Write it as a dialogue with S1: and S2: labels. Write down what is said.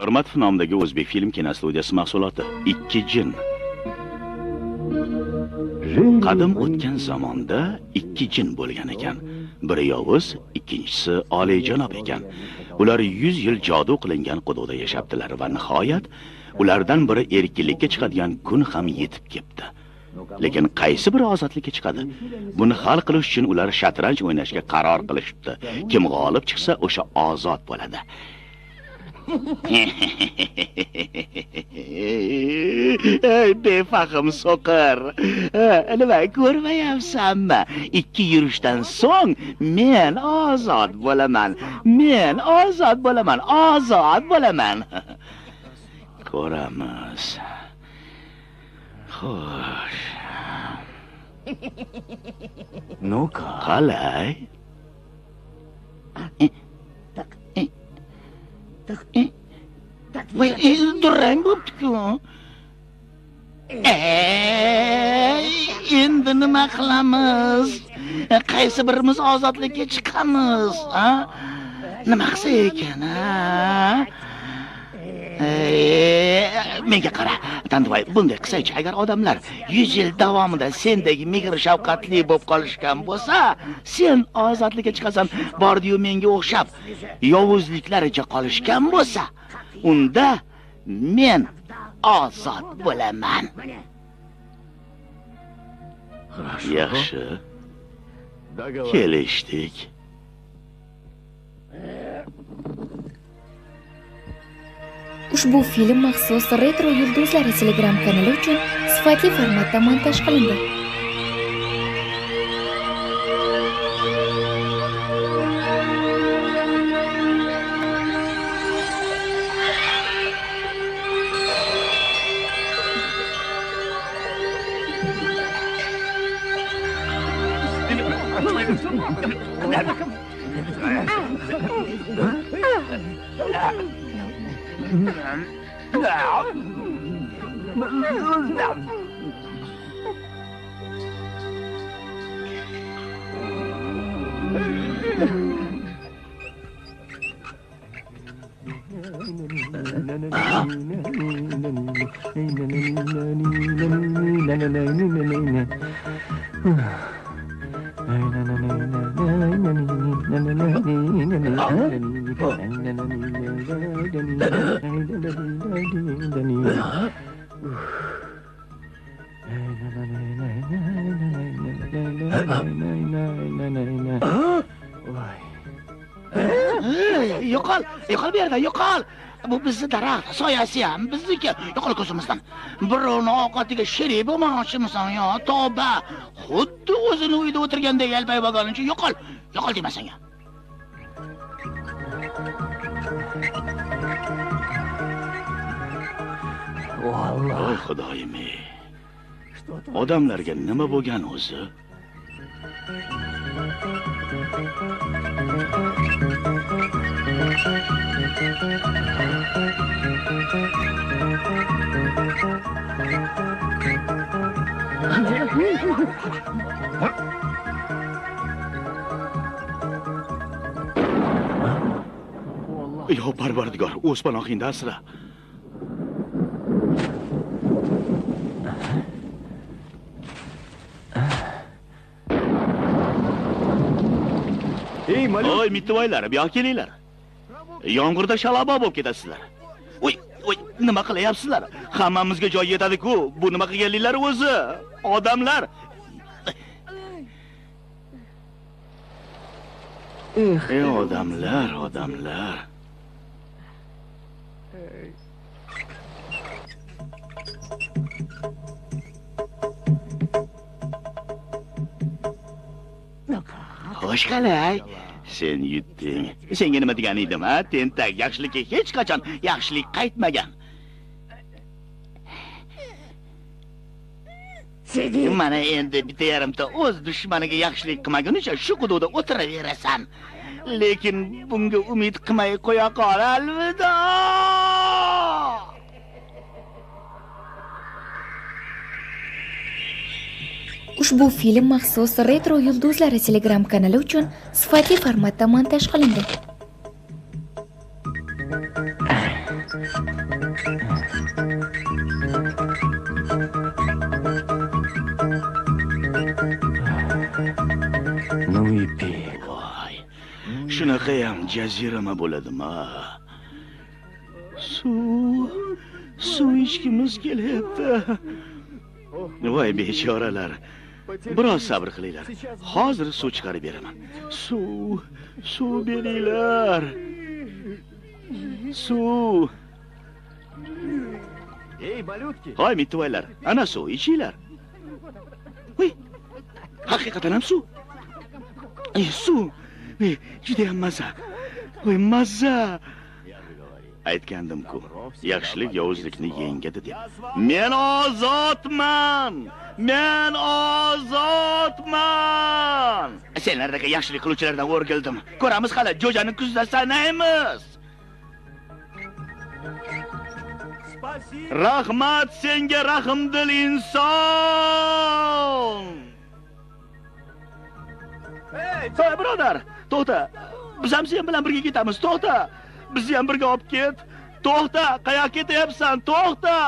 S1: Hurmatov nomidagi o'zbek film kinostudiyasi mahsuloti Ikki jin. Qadim o'tgan zamonda ikki jin bo'lgan ekan. Biri yovuz, ikkinchisi oliyjanob ekan. Ular 100 yil jodu qilingan quduqda yashabdilar va nihoyat ulardan biri erkinlikka chiqadigan kun ham yetib keldi. Lekin qaysi biri ozodlikka chiqadi? Buni hal qilish uchun ular shatranj o'ynashga qaror qilishibdi. Kim g'olib chiqsa, o'sha ozod bo'ladi. Ey befahm so'qir. Nima ko'rmayapsanmi? 2 yurishdan so'ng men ozod bo'laman. Men ozod bo'laman. Ozod bo'laman. Ko'ramiz. Xo'sh. Ну-ка, qalay? Voy, durang bo'pti-ku. Endi nima qilamiz? Qaysi birimiz ozodlikka chiqamiz, ha? Nima qilsa ekan, ha? Menga qara, Tandivoy, bunday qilsa-chi, agar odamlar 100 yil davomida sendagi mehr shafqatli bo'lib qolishgan bo'lsa, sen ozodlikka chiqasan, bordi-yu menga o'xshab yovuzliklaricha qolishgan bo'lsa, unda men ozod bo'laman. Yaxshi. Kelishdik.
S2: Ushbu film maxsus Retro Yulduzlari Telegram kanali uchun sifatli formatda montaj qilindi.
S1: Yo'qol bu yerda, yo'qol. Bu bizning daraxt, soyasi ham bizniki. Yo'qol ko'zimizdan. Birovni ovqatiga sherik bo'lmoqchimisan yo? Tavba. Xuddi o'zini uyda o'tirgandek yalpay bo'lganingcha yo'qol. Yo'qol demasanga. Voy xudoyim-ey. Odamlarga nima bo'lgan o'zi? Yo Parvardigor, o'z panohingda asra. Oy, mittivoylar, bu yoqqa kelinglar. Yomg'irda shalabo bo'lib ketasizlar. Voy, nima qilyapsizlar? Hammamizga joy yetadi-ku. Bu nima qilganliklar o'zi? Odamlar. Odamlar. Xo'sh qalay? Sen yutding. Senga nima degan edim, ha? Tentak, yaxshilikka hech qachon yaxshilik qaytmagan. Mana endi bitta yarimta o'z dushmaniga yaxshilik qilmagunicha shu quduqda o'tiraverasan. Lekin bunga umid qilmay qo'ya qol, alvido.
S2: Ushbu film maxsus Retro Yulduzlari Telegram kanali uchun sifatli formatda montaj qilindi.
S1: Judayam jazirama bo'ladimi? Suv ichgimiz kelyapti. Voy bechoralar. Biroz sabr qilinglar. Hozir suv chiqarib beraman. Suv beringlar. Suv.
S3: Ey, malютki.
S1: Hoy, mitvoylar, ana suv ichinglar. Voy. Haqiqatan ham suv. Suv. Juda ham mazza. Voy, mazza. Aytgandim-ku, yaxshilik yovuzlikni yengadi deb. Men ozodman! Men ozodman! Senlardagi yaxshilik qiluvchilardan o'rgildim. Ko'ramiz hali, jo'jani kuzda sanaymiz. Rahmat senga, rahmdil inson! Hey, birodar, to'xta. Biz ham sen bilan birga ketamiz, to'xta. Bizni ham birga olib ket. To'xta, qayoqqa ketyapsan? To'xta.